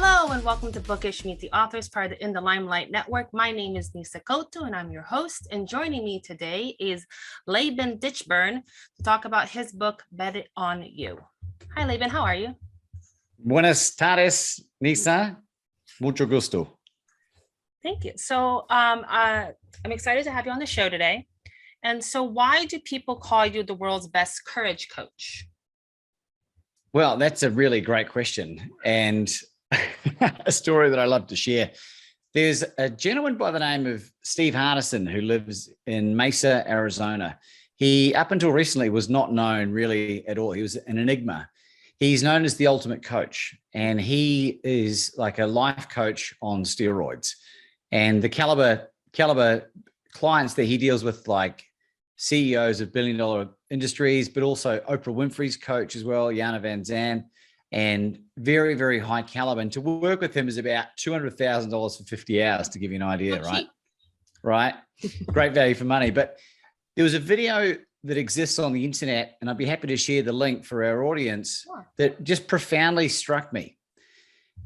Hello and welcome to Bookish Meet the Authors, part of the In the Limelight Network. My name is Nyssa Couto and I'm your host. And joining me today is Laban Ditchburn to talk about his book, Bet It On You. Hi, Laban. How are you? Buenas tardes, Nyssa. Mucho gusto. Thank you. So I'm excited to have you on the show today. And so why do people call you the world's best courage coach? Well, that's a really great question. And a story that I love to share. There's a gentleman by the name of Steve Hardison who lives in Mesa, Arizona. He, up until recently, was not known really at all. He was an enigma. He's known as the ultimate coach, and he is like a life coach on steroids. And the caliber clients that he deals with, like CEOs of billion-dollar industries, but also Oprah Winfrey's coach as well, Jana Van Zandt, and very, very high caliber. And to work with him is about $200,000 for 50 hours, to give you an idea, right? Right. Great value for money. But there was a video that exists on the internet, and I'd be happy to share the link for our audience, that just profoundly struck me.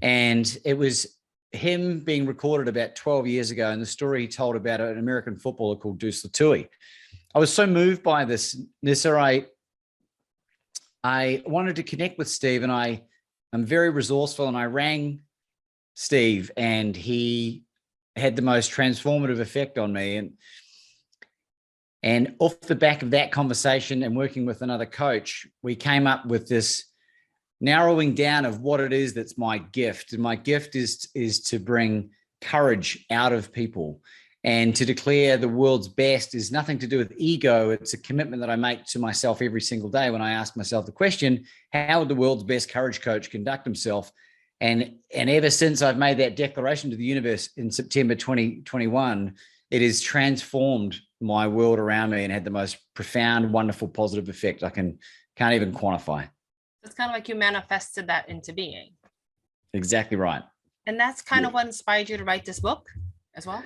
And it was him being recorded about 12 years ago, and the story he told about an American footballer called Deuce Latui. I was so moved by this, Nyssa. I wanted to connect with Steve, and I'm very resourceful, and I rang Steve, and he had the most transformative effect on me. And off the back of that conversation and working with another coach, we came up with this narrowing down of what it is that's my gift. And my gift is to bring courage out of people. And to declare the world's best is nothing to do with ego. It's a commitment that I make to myself every single day when I ask myself the question, how would the world's best courage coach conduct himself? And ever since I've made that declaration to the universe in September 2021, it has transformed my world around me and had the most profound, wonderful, positive effect I can't even quantify. It's kind of like you manifested that into being. Exactly right. And that's kind of what inspired you to write this book as well?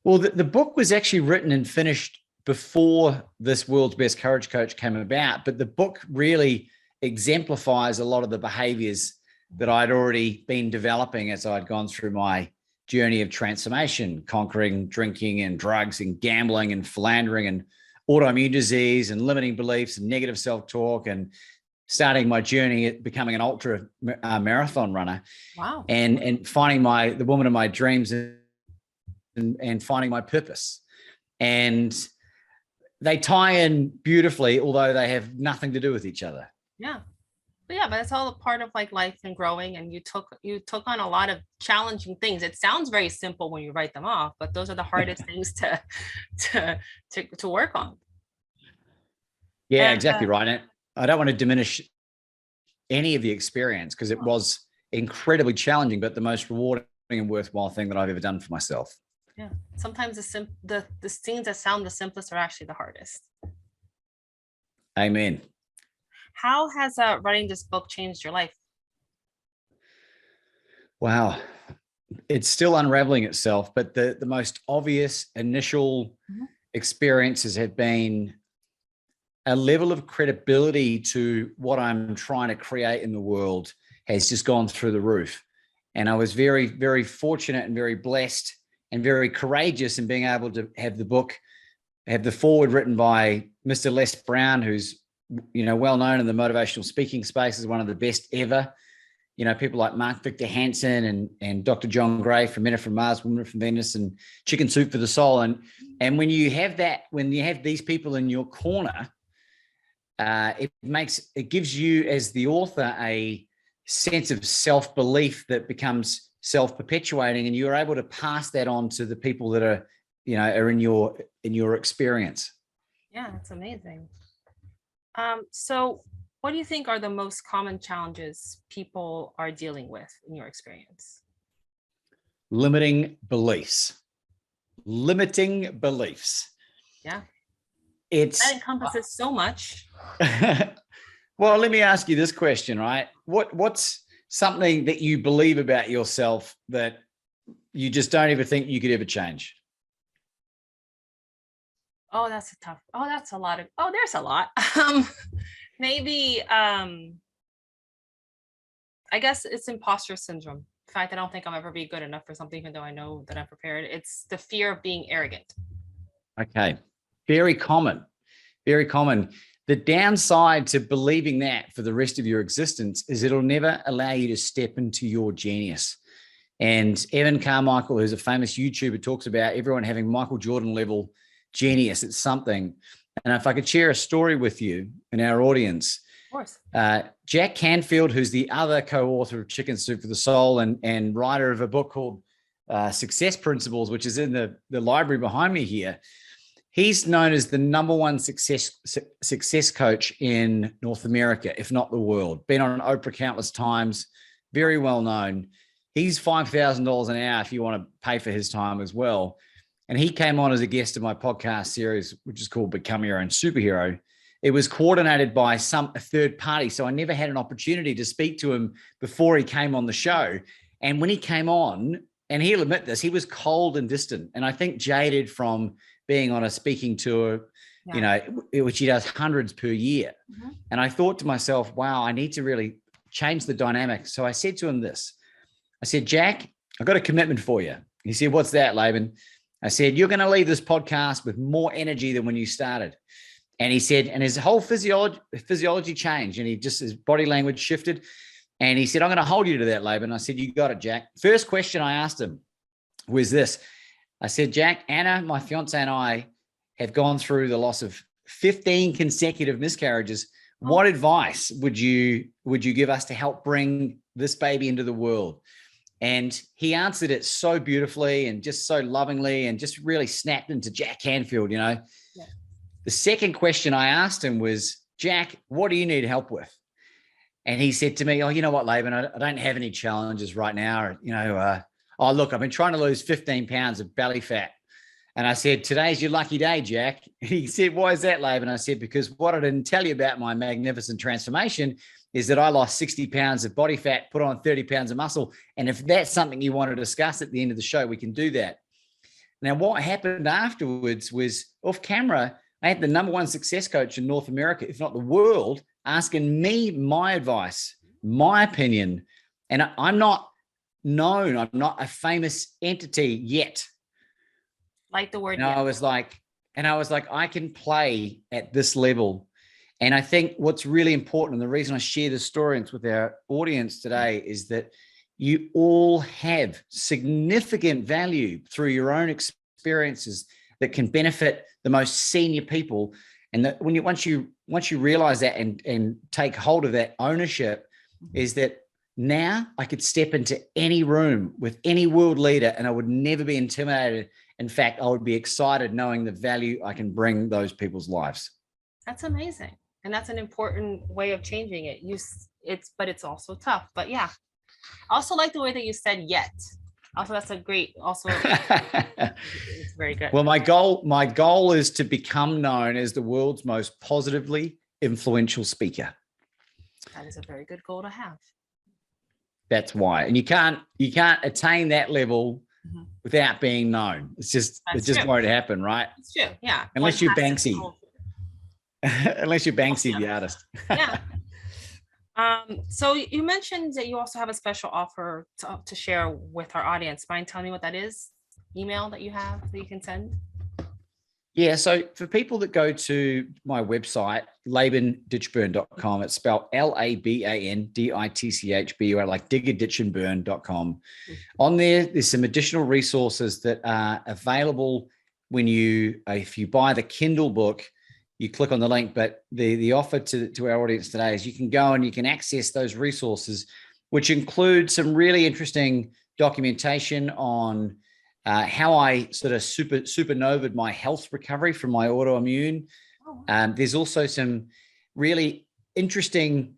Well, the book was actually written and finished before this world's best courage coach came about, but the book really exemplifies a lot of the behaviors that I'd already been developing as I'd gone through my journey of transformation, conquering drinking and drugs and gambling and philandering and autoimmune disease and limiting beliefs and negative self-talk, and starting my journey at becoming an ultra marathon runner. Wow. And finding the woman of my dreams and finding my purpose. And they tie in beautifully, although they have nothing to do with each other. Yeah. But it's all a part of like life and growing, and you took on a lot of challenging things. It sounds very simple when you write them off, but those are the hardest things to work on. Yeah, and, exactly right. And I don't want to diminish any of the experience, because it was incredibly challenging, but the most rewarding and worthwhile thing that I've ever done for myself. Yeah, sometimes the things that sound the simplest are actually the hardest. Amen. How has writing this book changed your life? Wow, it's still unraveling itself, but the most obvious initial experiences have been a level of credibility to what I'm trying to create in the world has just gone through the roof. And I was very, very fortunate and very blessed and very courageous in being able to have the forward written by Mr. Les Brown, who's, well known in the motivational speaking space as one of the best ever. People like Mark Victor Hansen and Dr. John Gray from Men Are From Mars, Women Are From Venus, and Chicken Soup for the Soul. And when you have these people in your corner, it gives you as the author a sense of self-belief that becomes self-perpetuating, and you're able to pass that on to the people that are in your experience. Yeah, it's amazing. So what do you think are the most common challenges people are dealing with in your experience? Limiting beliefs. Yeah. That encompasses so much. Well, let me ask you this question, right? What's something that you believe about yourself that you just don't ever think you could ever change? Oh, that's a lot. There's a lot. Maybe, I guess it's imposter syndrome, fact I don't think I'll ever be good enough for something, even though I know that I'm prepared. It's the fear of being arrogant. Okay. Very common. Very common. The downside to believing that for the rest of your existence is it'll never allow you to step into your genius. And Evan Carmichael, who's a famous YouTuber, talks about everyone having Michael Jordan level genius. It's something. And if I could share a story with you and our audience, Of course. Jack Canfield, who's the other co-author of Chicken Soup for the Soul and writer of a book called Success Principles, which is in the library behind me here. He's known as the #1 success coach in North America, if not the world. Been on Oprah countless times, very well known. He's $5,000 an hour if you want to pay for his time as well. And he came on as a guest of my podcast series, which is called Become Your Own Superhero. It was coordinated by a third party, so I never had an opportunity to speak to him before he came on the show. And when he came on, and he'll admit this, he was cold and distant, and I think jaded from being on a speaking tour, you know, which he does hundreds per year. Mm-hmm. And I thought to myself, wow, I need to really change the dynamic. So I said to him this. I said, Jack, I've got a commitment for you. He said, what's that, Laban? I said, you're going to leave this podcast with more energy than when you started. And he said, and his whole physiology changed, and his body language shifted. And he said, I'm going to hold you to that, Laban. I said, you got it, Jack. First question I asked him was this. I said, Jack, Anna, my fiance, and I have gone through the loss of 15 consecutive miscarriages. What advice would you give us to help bring this baby into the world? And he answered it so beautifully and just so lovingly and just really snapped into Jack Canfield, you know. Yeah. The second question I asked him was, Jack, what do you need help with? And he said to me, oh, you know what, Laban, I don't have any challenges right now. Or, you know, oh, look, I've been trying to lose 15 pounds of belly fat. And I said, today's your lucky day, Jack. He said, why is that, Laban? I said, because what I didn't tell you about my magnificent transformation is that I lost 60 pounds of body fat, put on 30 pounds of muscle. And if that's something you want to discuss at the end of the show, we can do that. Now, what happened afterwards was off camera, I had the #1 success coach in North America, if not the world, asking me my advice, my opinion. And I'm not known. I'm not a famous entity yet. Like the word. And I was like, I can play at this level. And I think what's really important, and the reason I share this story with our audience today, is that you all have significant value through your own experiences that can benefit the most senior people. And that once you realize that and take hold of that ownership, is that now I could step into any room with any world leader and I would never be intimidated. In fact, I would be excited knowing the value I can bring those people's lives. That's amazing. And that's an important way of changing it. But it's also tough. But yeah, I also like the way that you said yet. Also, that's a great, also, it's very good. Well, my goal is to become known as the world's most positively influential speaker. That is a very good goal to have. That's why. And you can't attain that level without being known. It just won't happen, right? It's true. Yeah. Unless you're Banksy. Unless you're Banksy, the artist. Yeah. So you mentioned that you also have a special offer to share with our audience. Mind telling me what that is? Email that you have that you can send? Yeah. So for people that go to my website, labanditchburn.com, it's spelled LABANDITCHBUR, like diggerditchandburn.com. On there's some additional resources that are available when if you buy the Kindle book. You click on the link, but the offer to our audience today is you can go and you can access those resources, which include some really interesting documentation on how I sort of supernovaed my health recovery from my autoimmune. There's also some really interesting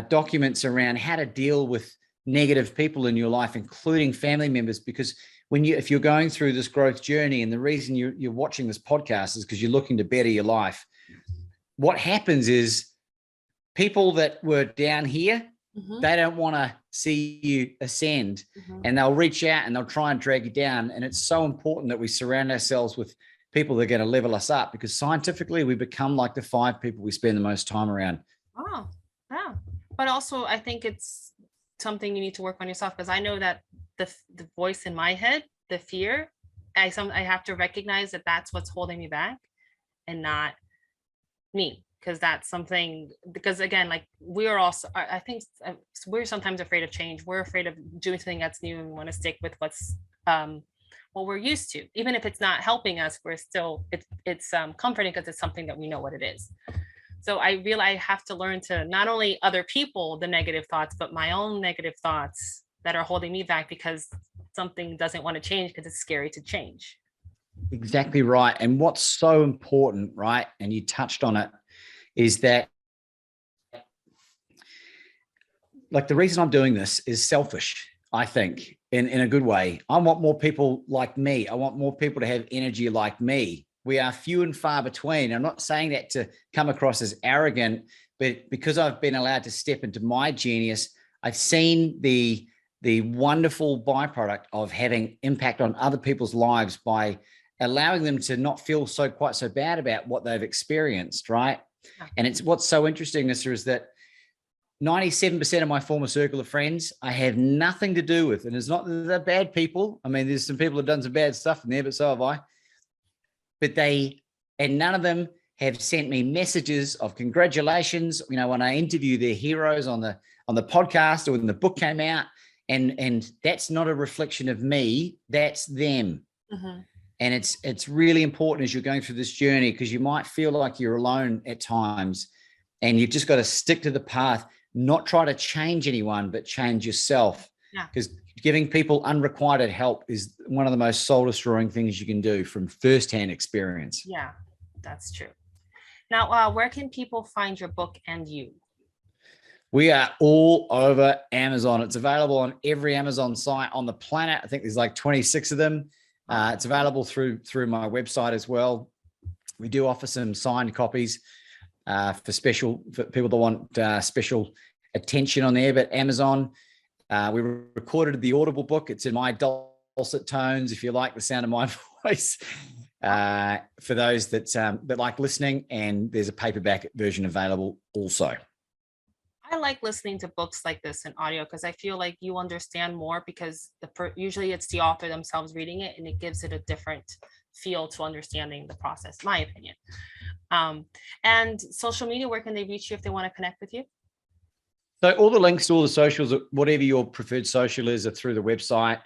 documents around how to deal with negative people in your life, including family members, because if you're going through this growth journey, and the reason you're watching this podcast is because you're looking to better your life, what happens is people that were down here, they don't want to see you ascend, and they'll reach out and they'll try and drag you down. And it's so important that we surround ourselves with people that are going to level us up, because scientifically we become like the 5 people we spend the most time around. Oh, yeah. But also I think it's something you need to work on yourself? Because I know that the voice in my head, the fear, I have to recognize that that's what's holding me back and not me. Because that's something, because again, like we are also, I think we're sometimes afraid of change. We're afraid of doing something that's new, and we want to stick with what's what we're used to. Even if it's not helping us, we're still, it's comforting because it's something that we know what it is. So I realize I have to learn to not only other people, the negative thoughts, but my own negative thoughts that are holding me back because something doesn't want to change because it's scary to change. Exactly right. And what's so important, right? And you touched on it, is that like the reason I'm doing this is selfish, I think, in a good way. I want more people like me. I want more people to have energy like me. We are few and far between. I'm not saying that to come across as arrogant, but because I've been allowed to step into my genius, I've seen the wonderful byproduct of having impact on other people's lives by allowing them to not feel quite so bad about what they've experienced, right? And it's what's so interesting, Nyssa, is that 97% of my former circle of friends I have nothing to do with. And it's not that they're bad people. I mean, there's some people that have done some bad stuff in there, but so have I. But none of them have sent me messages of congratulations, you know, when I interview their heroes on the podcast or when the book came out. And that's not a reflection of me, that's them. Mm-hmm. And it's really important as you're going through this journey, because you might feel like you're alone at times, and you've just got to stick to the path, not try to change anyone, but change yourself. Because giving people unrequited help is one of the most soul-destroying things you can do from firsthand experience. Yeah, that's true. Now, where can people find your book and you? We are all over Amazon. It's available on every Amazon site on the planet. I think there's like 26 of them. It's available through my website as well. We do offer some signed copies for people that want special attention on there. But Amazon, we recorded the Audible book. It's in my dulcet tones, if you like the sound of my voice, for those that like listening. And there's a paperback version available also. I like listening to books like this in audio because I feel like you understand more, because usually it's the author themselves reading it, and it gives it a different feel to understanding the process, my opinion. And social media, where can they reach you if they want to connect with you? So all the links to all the socials, whatever your preferred social is, are through the website.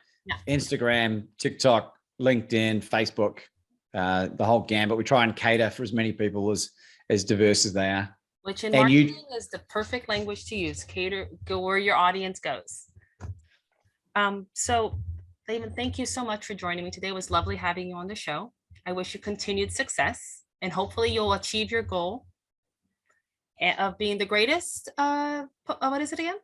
Instagram, TikTok, LinkedIn, Facebook, the whole gambit. We try and cater for as many people as diverse as they are. Which in marketing is the perfect language to use. Go where your audience goes. So Laban, thank you so much for joining me today. It was lovely having you on the show. I wish you continued success, and hopefully you'll achieve your goal of being the greatest, what is it again?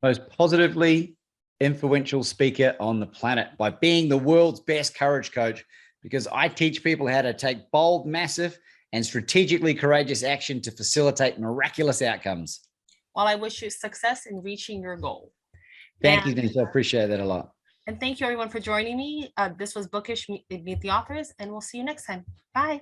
Most positively influential speaker on the planet, by being the world's best courage coach, because I teach people how to take bold, massive, and strategically courageous action to facilitate miraculous outcomes. Well, I wish you success in reaching your goal. Thank you, Nyssa. I appreciate that a lot. And thank you everyone for joining me. This was Bookish Meet the Authors, and we'll see you next time. Bye.